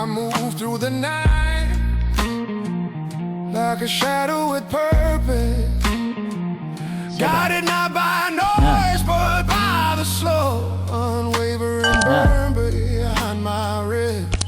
I move through the night like a shadow with purpose, guided not by noise but by the slow, unwavering burn behind my ribs.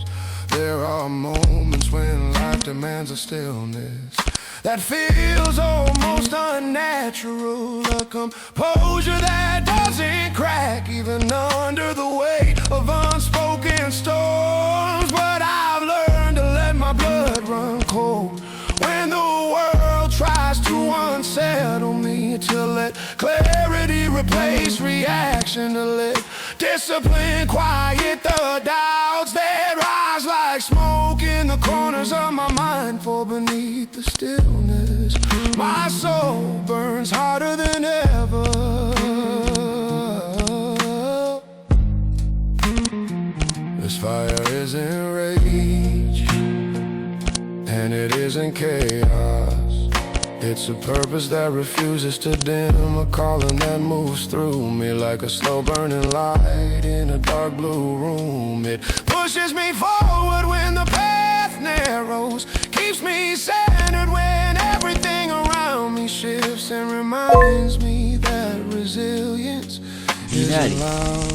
There are moments when life demands a stillness that feels almost unnatural, a composure that doesn't crack even under the weight of unspoken storms. But I've learned to let my blood run cold when the world tries to unsettle me, to let clarity replace reaction, to let discipline quiet the doubts that rise like smoke in the corners of my mind. For beneath the stillness, my soul burns hotter than ever. This fire isn't rage, and it isn't chaos. It's a purpose that refuses to dim, a calling that moves through me like a slow burning light in a dark blue room. It pushes me forward when the path narrows, keeps me centered when everything around me shifts, and reminds me that resilience is loud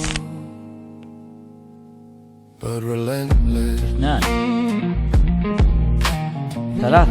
but relentless. 5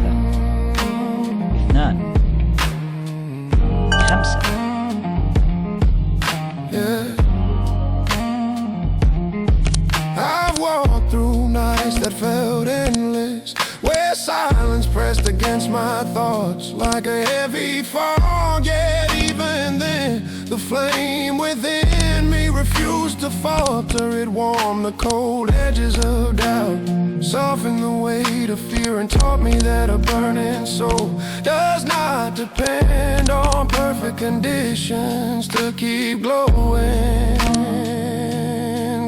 I've walked through nights that felt endless, where silence pressed against my thoughts like a heavy fog. Yet even then, the flame within me refused to falter. It warmed the cold edges of doubt, softened the weight of fear, and taught me that a burning soul does not depend on perfect conditions to keep glowing.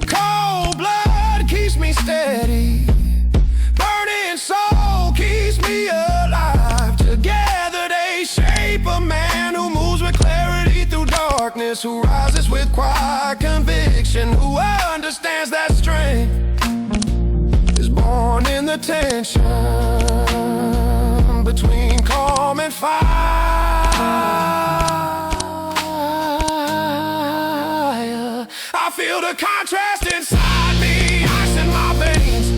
Cold blood keeps me steady, burning soul keeps me alive. Together they shape a man who moves with clarity through darkness, who rises with quiet conviction, who understands that strength is born in the tension between calm and fire. I feel the contrast inside me, ice in my veins,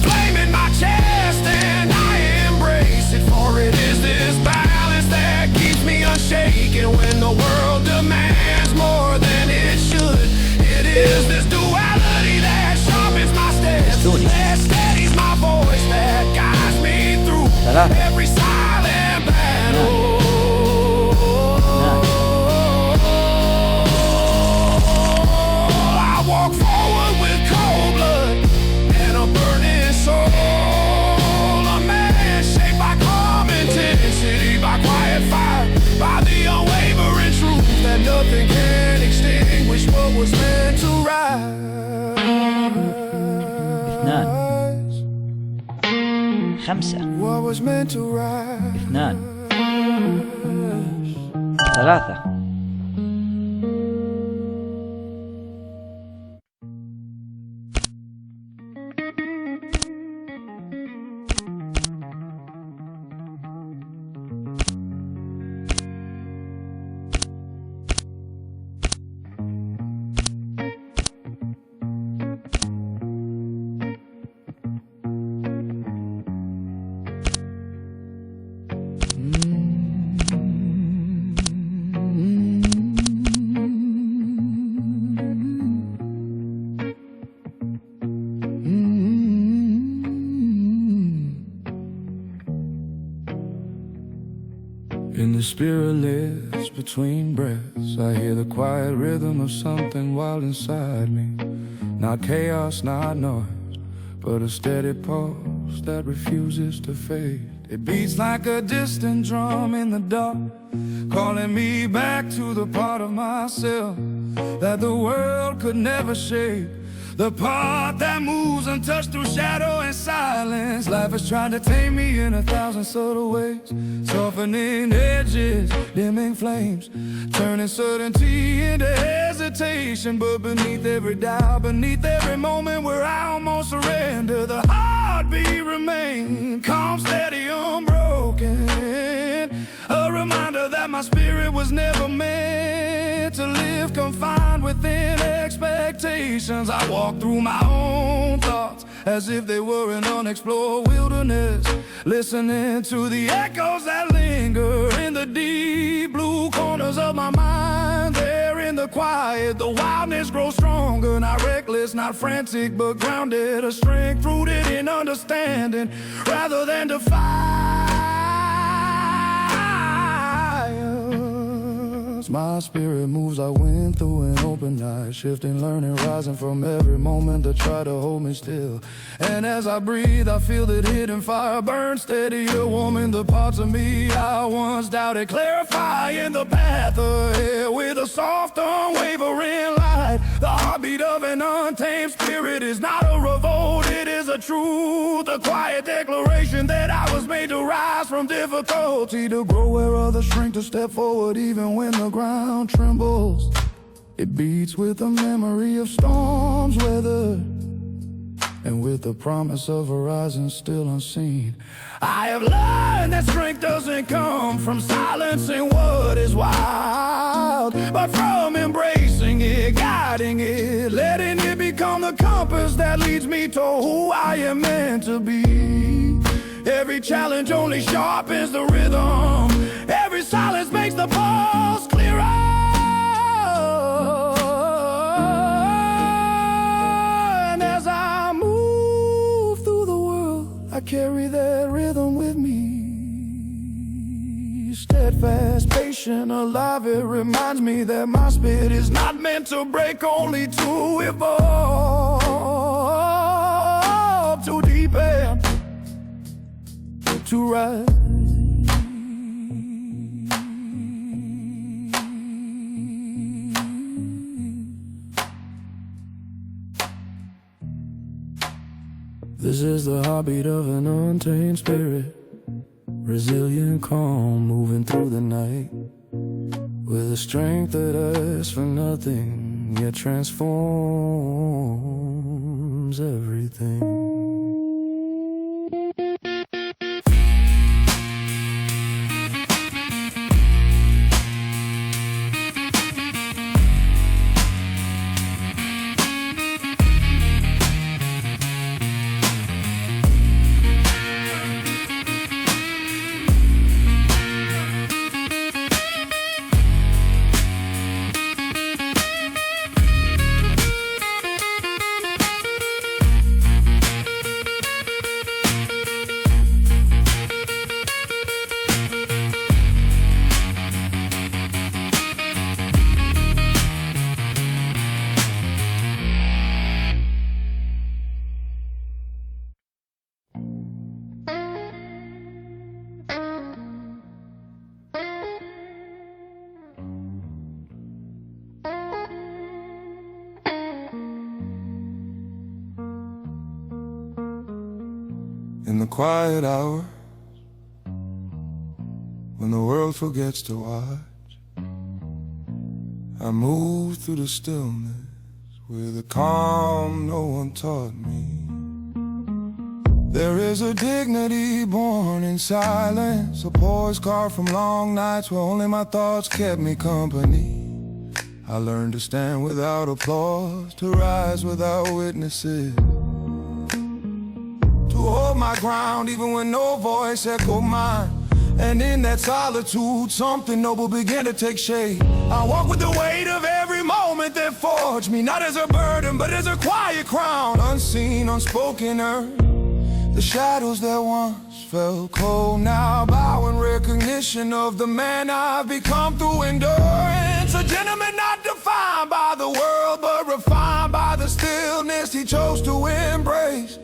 flame in my chest, and I embrace it. For it is this balance that keeps me unshaken when the world demands more than it should. It is this duality that sharpens my steps, that steadies my voice, that guides me through every silent battle. I walk forward with cold blood and a burning soul, a man shaped by calm intensity, by quiet fire, by the unwavering truth that nothing can extinguish what was meant to rise. 5 What was meant to rise. 3 In the spirit lives between breaths, I hear the quiet rhythm of something wild inside me. Not chaos, not noise, but a steady pulse that refuses to fade. It beats like a distant drum in the dark, calling me back to the part of myself that the world could never shake. The part that moves untouched through shadow and silence. Life has tried to tame me in 1,000 subtle ways, softening edges, dimming flames, turning certainty into hesitation. But beneath every doubt, beneath every moment where I almost surrender, the heart calm, steady, unbroken. A reminder that my spirit was never meant to live confined within expectations. I walk through my own thoughts as if they were an unexplored wilderness, listening to the echoes that linger in the deep blue corners of my mind. There in the quiet, the wildness grows stronger, not reckless, not frantic, but grounded. A strength rooted in understanding rather than defiance. My spirit moves, I went through an open night, shifting, learning, rising from every moment that tried to hold me still. And as I breathe, I feel that hidden fire burn steady, a woman, the parts of me I once doubted, clarifying the path ahead with a soft, unwavering light. The heartbeat of an untamed spirit is not a revolt, it is a truth, a quiet declaration that I was made to rise from difficulty, to grow where others shrink, to step forward even when the ground trembles. It beats with a memory of storms weathered, and with the promise of horizons still unseen. I have learned that strength doesn't come from silencing what is wild, but from embracing it, guiding it, letting it become the compass that leads me to who I am meant to be. Every challenge only sharpens the rhythm, every silence makes the pulse clearer. And as I move through the world, I carry that rhythm with me. Steadfast, patient, alive, it reminds me that my spirit is not meant to break, only to evolve, to deepen, to rise. This is the heartbeat of an untamed spirit, resilient, calm, moving through the night, with a strength that asks for nothing, yet transforms everything. In the quiet hours, when the world forgets to watch, I move through the stillness with a calm no one taught me. There is a dignity born in silence, a poise carved from long nights where only my thoughts kept me company. I learned to stand without applause, to rise without witnesses, to hold my ground even when no voice echoed mine. And in that solitude, something noble began to take shape. I walk with the weight of every moment that forged me, not as a burden, but as a quiet crown, unseen, unspoken earth. The shadows that once felt cold now bow in recognition of the man I've become through endurance. A gentleman not defined by the world, but refined by the stillness he chose to embrace.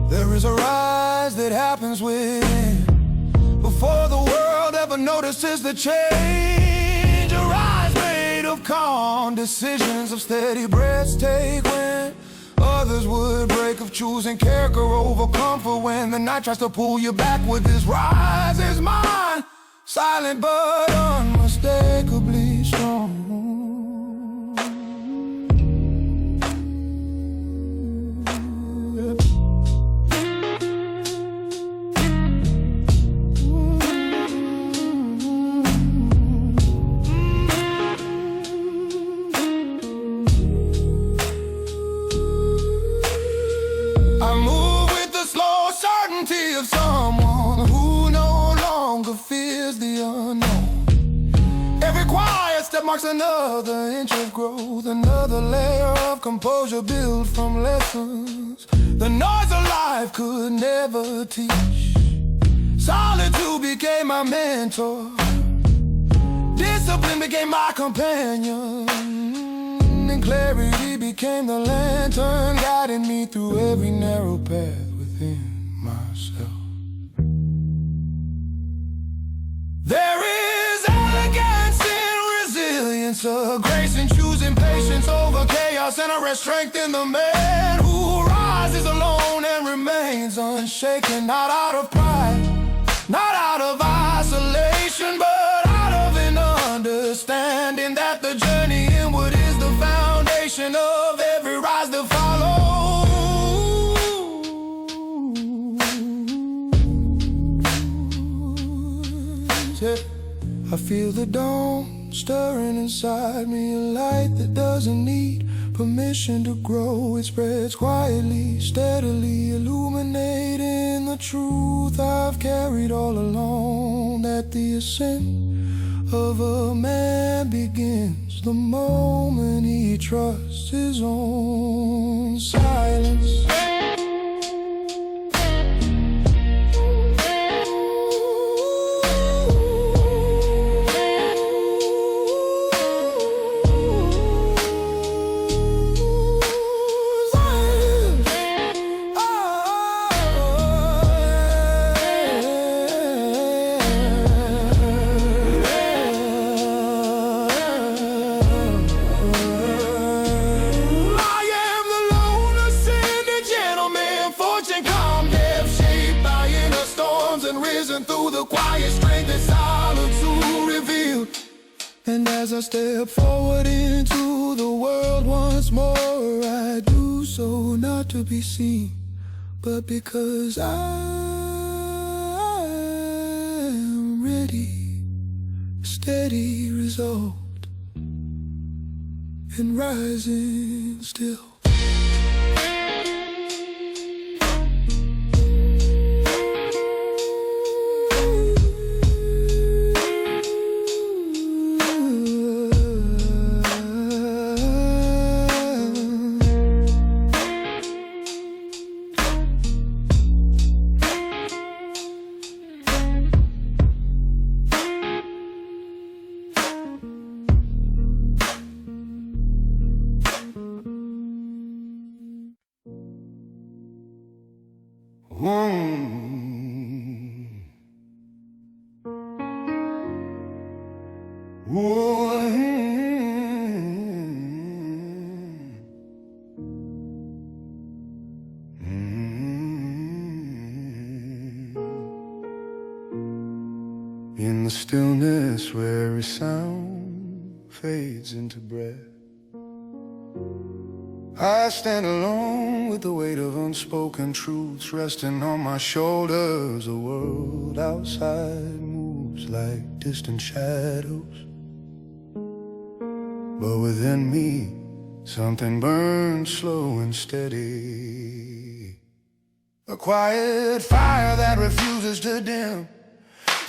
There is a rise that happens within, before the world ever notices the change. A rise made of calm decisions, of steady breaths take when others would break, of choosing character over comfort when the night tries to pull you backward. This rise is mine, silent but unmistakably strong. I move with the slow certainty of someone who no longer fears the unknown. Every quiet step marks another inch of growth, another layer of composure built from lessons the noise of life could never teach. Solitude became my mentor, discipline became my companion, and clarity became the lantern guiding me through every narrow path within myself. There is elegance in resilience, a grace in choosing patience over chaos, and a rest strength in the man who rises alone and remains unshaken, not out of pride, not out of isolation, but out of an understanding that the journey inward is the foundation of every rise to follow. I feel the dawn stirring inside me, a light that doesn't need permission to grow. It spreads quietly, steadily, illuminating the truth I've carried all along, that the ascent of a man begins the moment he trusts his own silence. Through the quiet strength that solitude revealed, and as I step forward into the world once more, I do so not to be seen, but because I'm ready, steady, resolved, and rising still. In the stillness where every sound fades into breath, I stand alone with the weight of unspoken truths resting on my shoulders. The world outside moves like distant shadows, but within me something burns slow and steady. A quiet fire that refuses to dim.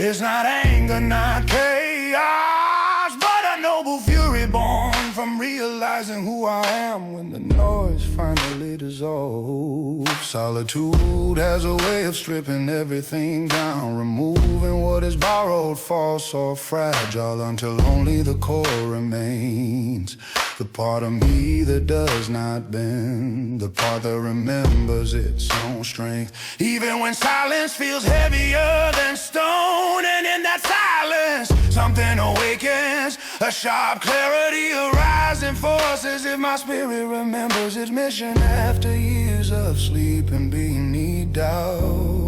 It's not anger, not chaos, but a noble fury born from realizing who I am when the noise finally dissolves. Solitude has a way of stripping everything down, removing what is borrowed, false or fragile, until only the core remains. The part of me that does not bend, the part that remembers its own strength, even when silence feels heavier than stone. And in that silence, something awakens, a sharp clarity, a rising force, as if my spirit remembers its mission after years of sleep and beneath doubt.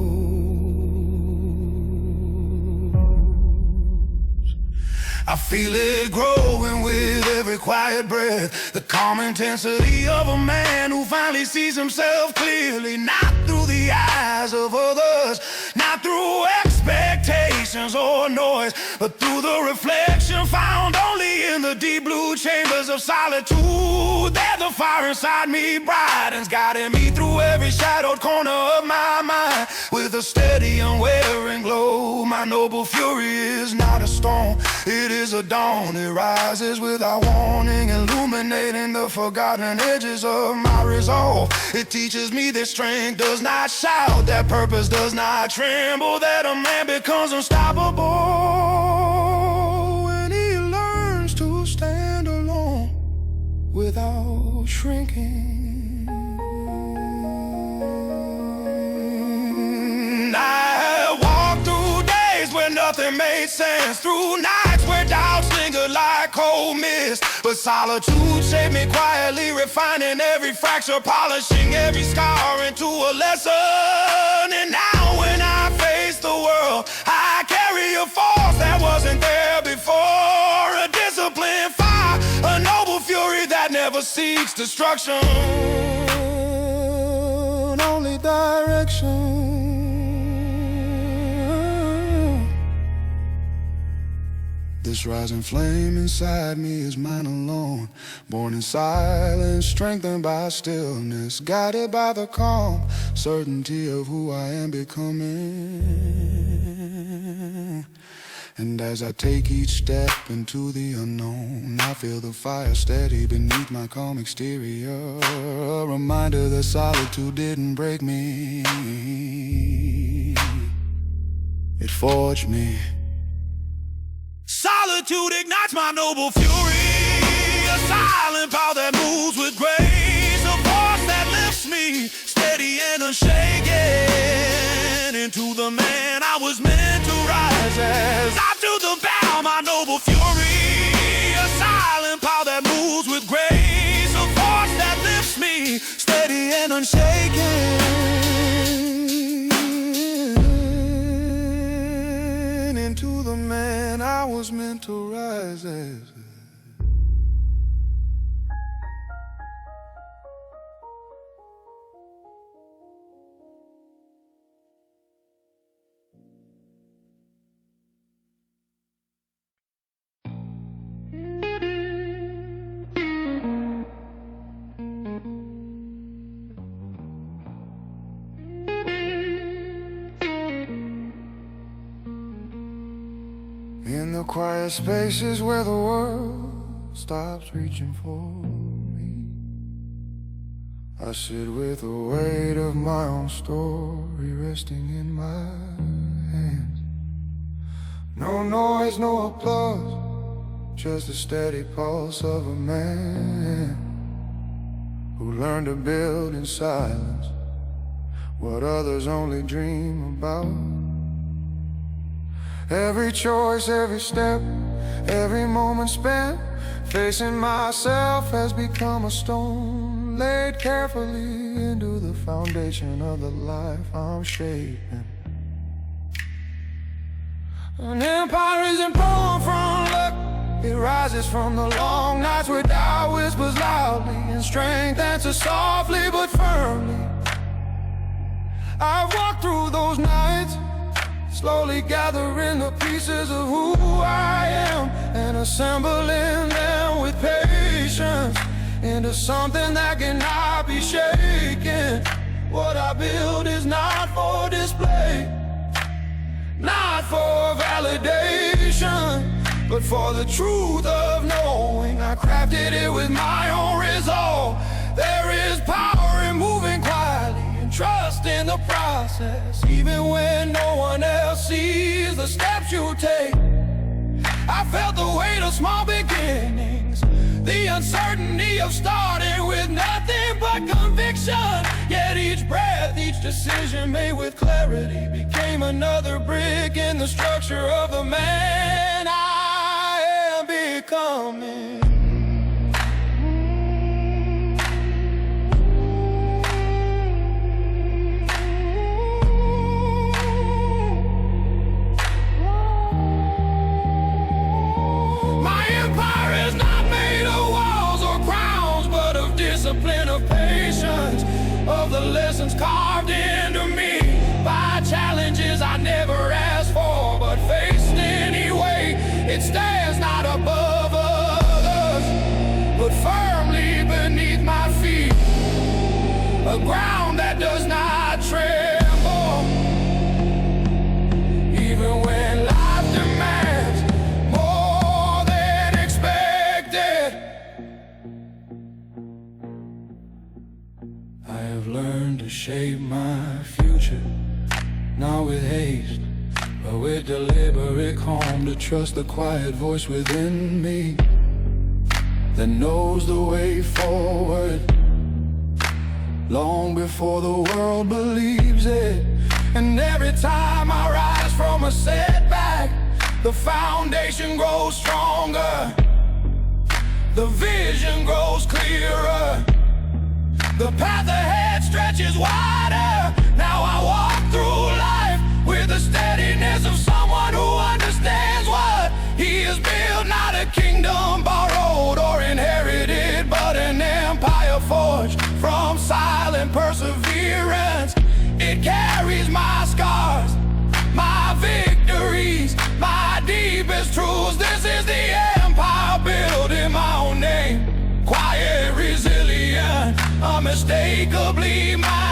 I feel it growing with every quiet breath, the calm intensity of a man who finally sees himself clearly, not through the eyes of others, not through expectations, vibrations or noise, but through the reflection found only in the deep blue chambers of solitude. There the fire inside me brightens, guiding me through every shadowed corner of my mind. With a steady, unwavering glow, my noble fury is not a storm, it is a dawn. It rises without warning, illuminating the forgotten edges of my resolve. It teaches me that strength does not shout, that purpose does not tremble, that a man becomes unstoppable when he learns to stand alone without shrinking. I walked through days where nothing made sense, through nights where doubts lingered like cold mist, but solitude shaped me quietly, refining every fracture, polishing every scar into a lesson. And now when I face the world, I carry a force that wasn't there before, a disciplined fire, a noble fury that never seeks destruction, only direction. This rising flame inside me is mine alone, born in silence, strengthened by stillness, guided by the calm certainty of who I am becoming. And as I take each step into the unknown, I feel the fire steady beneath my calm exterior, a reminder that solitude didn't break me, it forged me. Solitude ignites my noble fury, a silent power that moves with grace, a force that lifts me steady and unshaken into the man I was meant to rise as. I do the bow, my noble fury, a silent power that moves with grace, a force that lifts me steady and unshaken into the man I was meant to rise as. In the quiet spaces where the world stops reaching for me, I sit with the weight of my own story resting in my hands. No noise, no applause, just the steady pulse of a man who learned to build in silence what others only dream about. Every choice, every step, every moment spent facing myself has become a stone laid carefully into the foundation of the life I'm shaping. An empire isn't born from luck, it rises from the long nights where doubt whispers loudly and strength answers softly but firmly. I've walked through those nights, slowly gathering the pieces of who I am and assembling them with patience into something that cannot be shaken. What I build is not for display, not for validation, but for the truth of knowing I crafted it with my own resolve. There is power in moving quietly and trust in the process, even when no one else sees the steps you take. I felt the weight of small beginnings, the uncertainty of starting with nothing but conviction. Yet each breath, each decision made with clarity became another brick in the structure of the man I am becoming. Discipline of patience, of the lessons carved into me by challenges I never asked for, but faith a ground that does not tremble, even when life demands more than expected. I have learned to shape my future, not with haste, but with deliberate calm, to trust the quiet voice within me that knows the way forward long before the world believes it. And every time I rise from a setback, the foundation grows stronger, the vision grows clearer, the path ahead stretches wider. Now I walk through life with the steadiness of someone who understands what he has built. Not a kingdom borrowed or inherited, but an empire forged from silent perseverance. It carries my scars, my victories, my deepest truths. This is the empire built in my own name, quiet, resilient, unmistakably mine.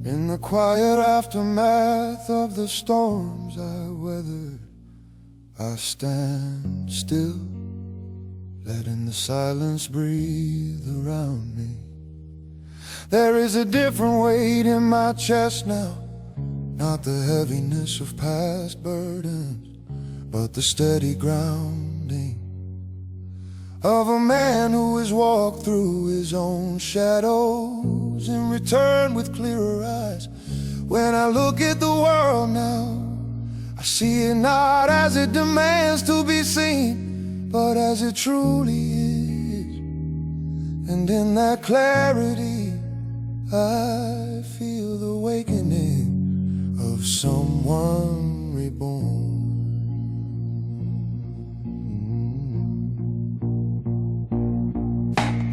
In the quiet aftermath of the storms I weathered, I stand still, letting the silence breathe around me. There is a different weight in my chest now, not the heaviness of past burdens, but the steady grounding of a man who has walked through his own shadows and returned with clearer eyes. When I look at the world now, I see it not as it demands to be seen, but as it truly is. And in that clarity, I feel the awakening of someone reborn.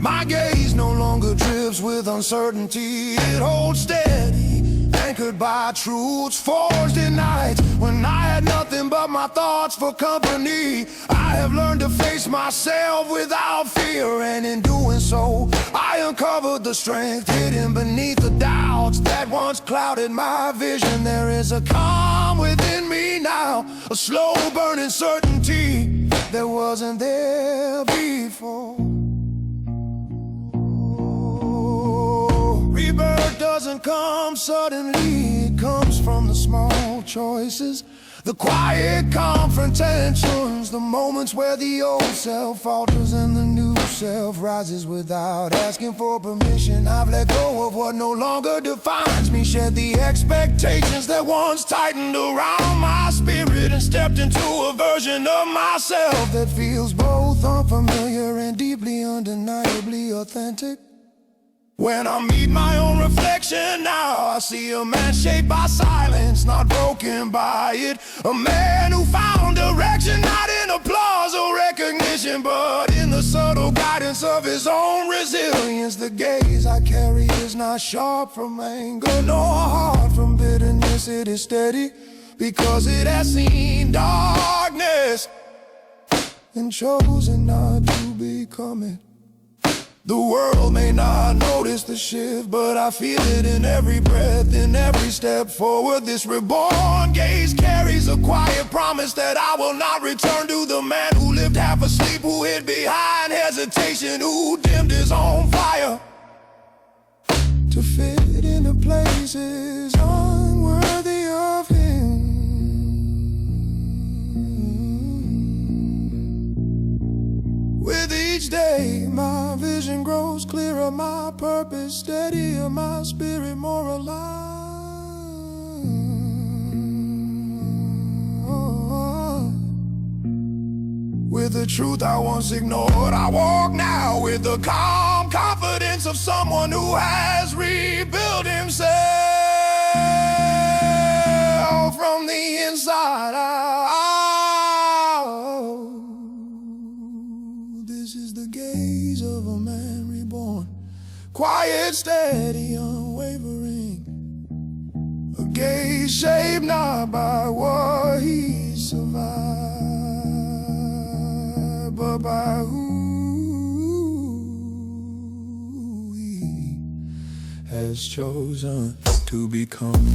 My gaze no longer drifts with uncertainty. It holds steady, anchored by truths forged in nights when I had nothing but my thoughts for company. I have learned to face myself without fear, and in doing so, I uncovered the strength hidden beneath the doubts that once clouded my vision. There is a calm within me now, a slow burning certainty that wasn't there before. Rebirth doesn't come suddenly, it comes from the small choices, the quiet confrontations, the moments where the old self falters and the new self rises without asking for permission. I've let go of what no longer defines me, shed the expectations that once tightened around my spirit, and stepped into a version of myself that feels both unfamiliar and deeply undeniably authentic. When I meet my own reflection now, I see a man shaped by silence, not broken by it. A man who found direction not in applause or recognition, but in the subtle guidance of his own resilience. The gaze I carry is not sharp from anger, nor hard from bitterness. It is steady because it has seen darkness and chosen not to be becoming. The world may not notice the shift, but I feel it in every breath, in every step forward. This reborn gaze carries a quiet promise that I will not return to the man who lived half asleep, who hid behind hesitation, who dimmed his own fire to fit into places unworthy of him. With each day, my vision grows clearer, my purpose steadier, my spirit more alive. With the truth I once ignored, I walk now with the calm confidence of someone who has rebuilt himself from the inside out. This is the gaze of a man reborn, quiet, steady, unwavering. A gaze shaped not by what he survived, but by who he has chosen to become.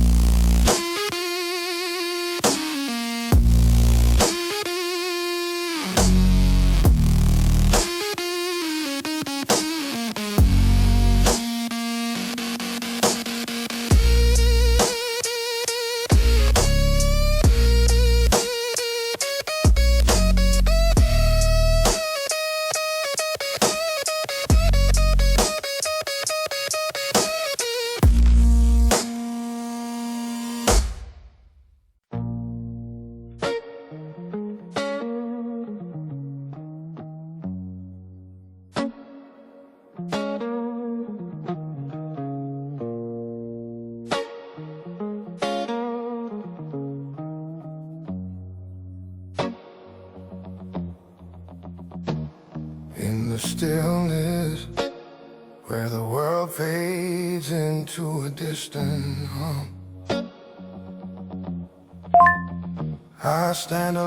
In the stillness, where the world fades into a distant hum, I stand